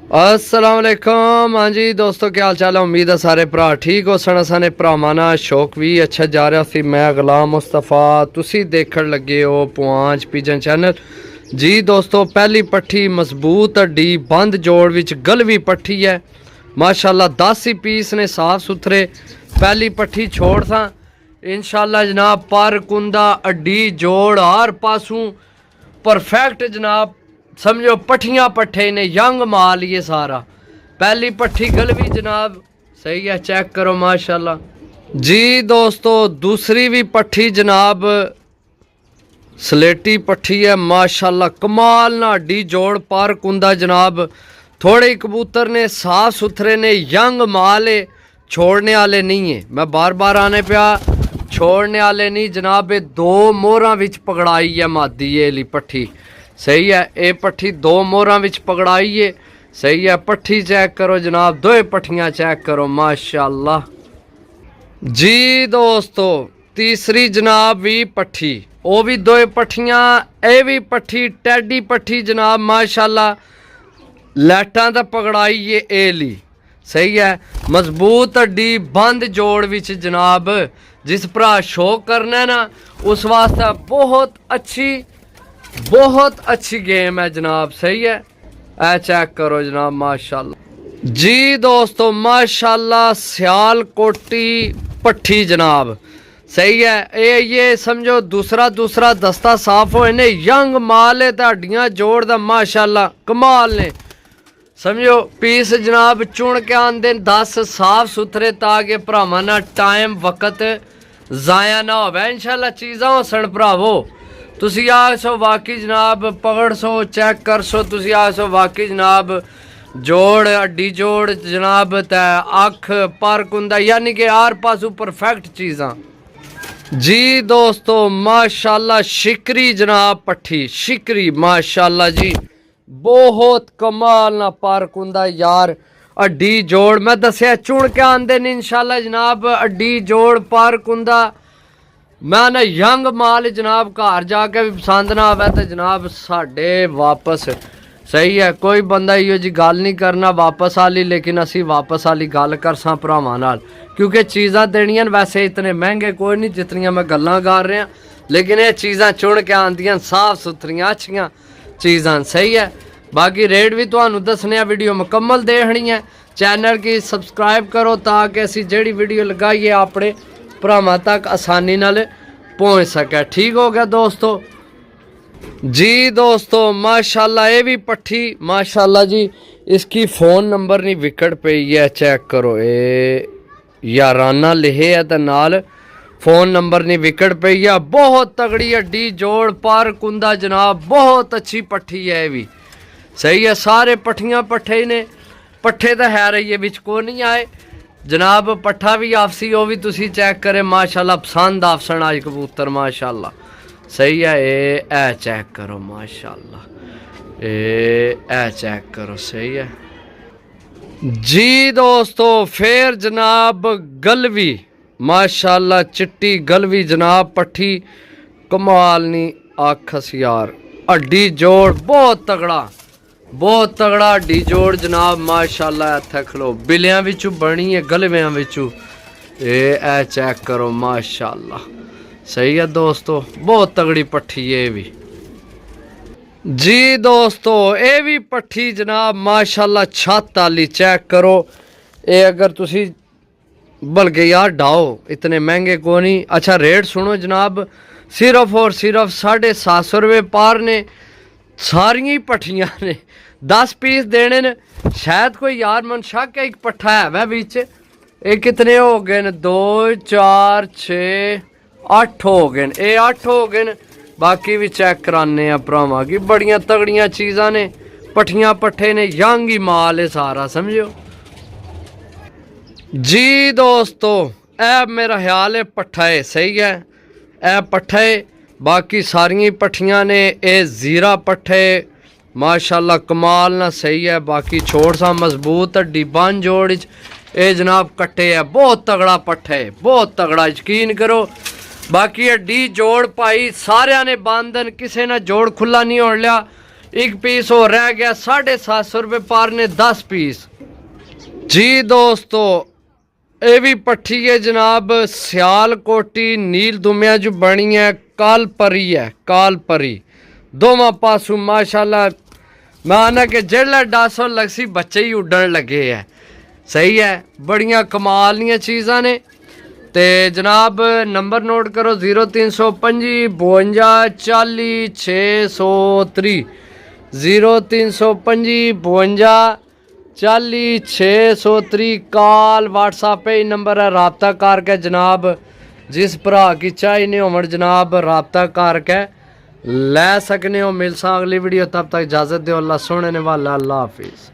अस्सलाम वालेकुम। हाँ जी दोस्तों, क्या हाल चाल है? उम्मीद है सारे भरा ठीक हो सन। साने भरावां नाल शौक भी अच्छा जा रहा सी। मैं गुलाम मुस्तफा, तुसी देखण लगे हो पुआंच पिजन चैनल। जी दोस्तों, पहली पट्ठी मजबूत हड्डी बंद जोड़ विच गलवी पट्ठी है माशाल्लाह। 10 ही पीस ने साफ सुथरे। पहली पट्ठी छोड़ था इंशाल्लाह जनाब। पर कुंदा हड्डी जोड़ हर पासों परफेक्ट जनाब। समझो पट्ठियाँ पट्ठे ने यंग माल ये सारा। पहली पट्ठी गलवी जनाब सही है, चेक करो माशाल्लाह। जी दोस्तों, दूसरी भी पट्ठी जनाब स्लेटी पट्ठी है माशाल्लाह। कमाल ना हड्डी जोड़ पर कुंदा जनाब। थोड़े कबूतर ने साफ सुथरे ने यंग माल है, छोड़ने वाले नहीं है। मैं बार बार आने पे छोड़ने वाले नहीं जनाब। ये 2 मोहरां विच पकड़ाई है मादी ये ली पट्ठी सही है। ये पट्ठी 2 मोहरां विच पकड़ाई है सही है। पट्ठी चेक करो जनाब, 2 पट्ठियाँ चेक करो माशाल्लाह। जी दोस्तों, तीसरी जनाब भी पट्ठी, वो भी 2 पट्ठियाँ। ये भी पट्ठी टैडी पट्ठी जनाब माशाल्लाह। लैटां दा पकड़ाई है ए ली सही है। मजबूत हड्डी बंद जोड़ विच जनाब। जिस भरा शौक करना है ना उस वास्ते बहुत अच्छी गेम है जनाब सही है। ऐ चेक करो जनाब माशाल्लाह। जी दोस्तों माशाल्लाह, सियालकोटी पट्ठी जनाब सही है। ये समझो दूसरा दस्ता साफ हो ने यंग माल है। हड्डियाँ जोड़ दा माशाल्लाह कमाल ने। समझो पीस जनाब चुन के आंदे 10 साफ सुथरे, ताकि भरावां ना टाइम वक्त जाया ना हो। इंशाल्लाह चीज़ां होसन भरावो। तुसी आसो वाकई जनाब पकड़ सो, चेक कर सो। तुसी आसो वाकई जनाब जोड़ हड्डी जोड़ जनाब ते अख पर कुंदा यानी कि हर पासों परफेक्ट चीज़ां। जी दोस्तों माशाल्लाह, शिकरी जनाब पट्ठी शिकरी माशाल्लाह जी। बहुत कमाल ना पर कुंदा यार। हड्डी जोड़ मैं दसिया चुन के आंदे ने इंशाल्लाह जनाब। हड्डी जोड़ पर कुंदा मैं ना यंग माल जनाब। घर जाके भी पसंद ना आवे तो जनाब साढ़े वापस सही है। कोई बंदा इो जी गल नहीं करना वापस आली, लेकिन असी वापस आली गल कर सा भरावां नाल, क्योंकि चीज़ां देनियां वैसे इतने महंगे कोई नहीं जितनियां मैं गल्लां कर रहा। लेकिन ये चीज़ां चुन के आंदियां साफ सुथरियां अच्छियां चीज़ां सही है। बाकी रेट भी तुहानू दसने वीडियो मुकम्मल देखनी है। चैनल की सबसक्राइब करो ताकि असी जेड़ी वीडियो लगाइए अपने भरावां तक आसानी नाल पहुँच सके। ठीक हो गया दोस्तों। जी दोस्तों माशाल्लाह, ये भी पट्ठी माशाल्लाह जी। इसकी फ़ोन नंबर नहीं विकट पे है, चेक करो। ये याराना लिखे है तो नाल फ़ोन नंबर नहीं विकट पे है। बहुत तगड़ी हड्डी जोड़ पर कुंदा जनाब। बहुत अच्छी पट्ठी है ये भी सही है। सारे पट्ठियाँ पट्ठे ने पट्ठे तो है रही है, बिच को नहीं आए जनाब। पट्ठा भी आपसी वो भी तुसी चेक करे माशाल्लाह। पसंद आपसन आज कबूतर माशाल्लाह सही है। ए चेक करो माशाल्लाह। ए चेक करो सही है। जी दोस्तों फिर जनाब गलवी माशाल्लाह, चिट्टी गलवी जनाब पट्ठी कमाल नी आखस यार। हड्डी जोड़ बहुत तगड़ा हड्डी जोड़ जनाब माशाल्लाह। इत्थे खलो बिलियां विचों बनी है गलवियां विचों। ए चेक करो माशाल्लाह सही है दोस्तों। बहुत तगड़ी पट्ठी है भी। जी दोस्तों ये भी पट्ठी जनाब माशाल्लाह छत आली चेक करो। ये अगर तुसी बल्कि यार डाओ इतने महंगे को नहीं। अच्छा रेट सुनो जनाब, सिर्फ और सिर्फ 750 रुपये पार ने। सारिया पट्ठियाँ ने 10 पीस देने ने। शायद कोई यार मन शक है एक पट्ठा है वह बिच। ये कितने हो गए न? 2 4 6 8 हो गए। ये 8 हो गए। बाकी भी चेक कराने भरावां की बड़ियां तगड़ियां चीज़ां ने। पट्ठियाँ पट्ठे ने यंग ही माल है सारा समझो। जी दोस्तों ए मेरा ख्याल है पट्ठा है सही है। ए पट्ठा है। बाकी सारिया पट्ठियाँ ने ये जीरा पट्ठे माशाल्लाह कमाल ना सही है। बाकी छोड़ सा मजबूत हड्डी बन जोड़ ये जनाब कट्टे है। बहुत तगड़ा पट्ठा है, बहुत तगड़ा यकीन करो। बाकी हड्डी जोड़ पाई सारिया ने बंदन, किसी ने जोड़ खुला नहीं हो लिया। एक पीस और रह गया 750 रुपये पार ने 10 पीस। जी दोस्तों ये भी पट्ठी है जनाब सियालकोटी नील दुमिया जो बनी है काल परी दोवां पासों माशाल्लाह मैं आना कि जेड़ा डासो लगसी बच्चे ही उड़न लगे है। सही है बड़ियां कमाल दियां चीज़ां ने। ते जनाब नंबर नोट करो 0325 52 40 630 0325 52 40 630 कॉल व्हाट्सएप पे नंबर है राबता करके जनाब जिस भरा की चाहिए होमड़ जनाब राबता करके ले सकने हो। मिलसा अगली वीडियो तब तक इजाज़त दो। अल्लाह सोने वाला अल्लाह हाफिज़।